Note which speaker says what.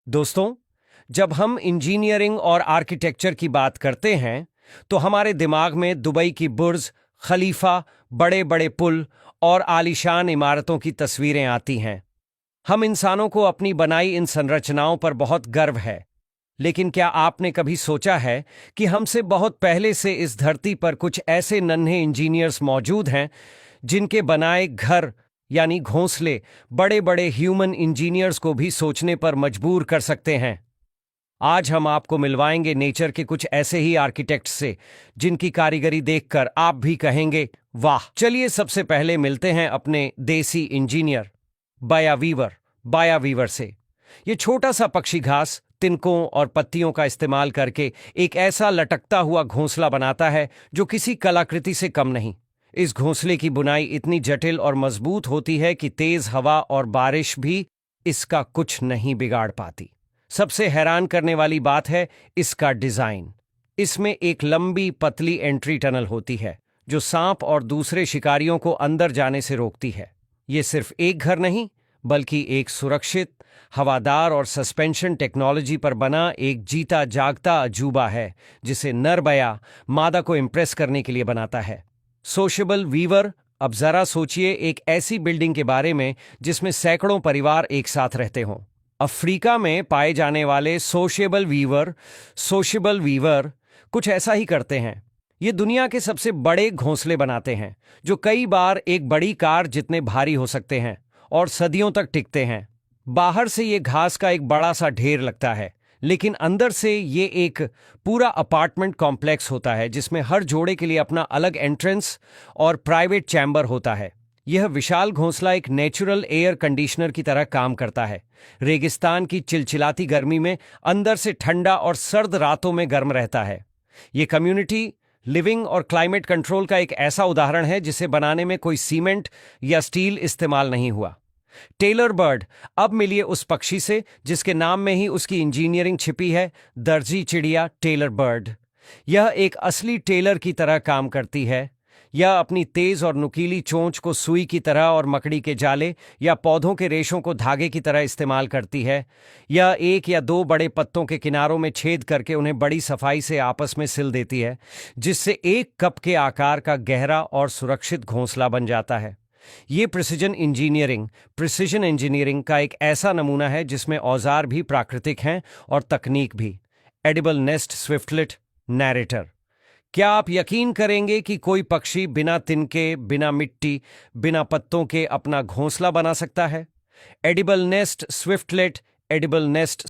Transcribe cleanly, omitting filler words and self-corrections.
Speaker 1: दोस्तों, जब हम इंजीनियरिंग और आर्किटेक्चर की बात करते हैं तो हमारे दिमाग में दुबई की बुर्ज खलीफा, बड़े बड़े पुल और आलीशान इमारतों की तस्वीरें आती हैं। हम इंसानों को अपनी बनाई इन संरचनाओं पर बहुत गर्व है, लेकिन क्या आपने कभी सोचा है कि हमसे बहुत पहले से इस धरती पर कुछ ऐसे नन्हे इंजीनियर्स मौजूद हैं जिनके बनाए घर यानी घोंसले बड़े बड़े ह्यूमन इंजीनियर्स को भी सोचने पर मजबूर कर सकते हैं। आज हम आपको मिलवाएंगे नेचर के कुछ ऐसे ही आर्किटेक्ट्स से जिनकी कारीगरी देखकर आप भी कहेंगे वाह। चलिए सबसे पहले मिलते हैं अपने देसी इंजीनियर बाया वीवर से। ये छोटा सा पक्षी घास, तिनकों और पत्तियों का इस्तेमाल करके एक ऐसा लटकता हुआ घोंसला बनाता है जो किसी कलाकृति से कम नहीं। इस घोंसले की बुनाई इतनी जटिल और मजबूत होती है कि तेज हवा और बारिश भी इसका कुछ नहीं बिगाड़ पाती। सबसे हैरान करने वाली बात है इसका डिजाइन। इसमें एक लंबी पतली एंट्री टनल होती है जो सांप और दूसरे शिकारियों को अंदर जाने से रोकती है। ये सिर्फ एक घर नहीं, बल्कि एक सुरक्षित, हवादार और सस्पेंशन टेक्नोलॉजी पर बना एक जीता जागता अजूबा है जिसे नर बया मादा को इम्प्रेस करने के लिए बनाता है। Sociable weaver. अब जरा सोचिए एक ऐसी बिल्डिंग के बारे में जिसमें सैकड़ों परिवार एक साथ रहते हों। अफ्रीका में पाए जाने वाले सोशेबल वीवर कुछ ऐसा ही करते हैं। ये दुनिया के सबसे बड़े घोंसले बनाते हैं जो कई बार एक बड़ी कार जितने भारी हो सकते हैं और सदियों तक टिकते हैं। बाहर से ये घास का एक बड़ा सा ढेर लगता है, लेकिन अंदर से ये एक पूरा अपार्टमेंट कॉम्प्लेक्स होता है जिसमें हर जोड़े के लिए अपना अलग एंट्रेंस और प्राइवेट चैम्बर होता है। यह विशाल घोंसला एक नेचुरल एयर कंडीशनर की तरह काम करता है। रेगिस्तान की चिलचिलाती गर्मी में अंदर से ठंडा और सर्द रातों में गर्म रहता है। यह कम्युनिटी लिविंग और क्लाइमेट कंट्रोल का एक ऐसा उदाहरण है जिसे बनाने में कोई सीमेंट या स्टील इस्तेमाल नहीं हुआ। Tailor bird. अब मिलिए उस पक्षी से जिसके नाम में ही उसकी इंजीनियरिंग छिपी है, दर्जी चिड़िया टेलर बर्ड। यह एक असली टेलर की तरह काम करती है। यह अपनी तेज और नुकीली चोंच को सुई की तरह और मकड़ी के जाले या पौधों के रेशों को धागे की तरह इस्तेमाल करती है। यह एक या दो बड़े पत्तों के किनारों में छेद करके उन्हें बड़ी सफाई से आपस में सिल देती है, जिससे एक कप के आकार का गहरा और सुरक्षित घोंसला बन जाता है। ये प्रिसिजन इंजीनियरिंग का एक ऐसा नमूना है जिसमें औजार भी प्राकृतिक हैं और तकनीक भी। Edible nest swiftlet narrator. क्या आप यकीन करेंगे कि कोई पक्षी बिना तिनके, बिना मिट्टी, बिना पत्तों के अपना घोंसला बना सकता है? Edible nest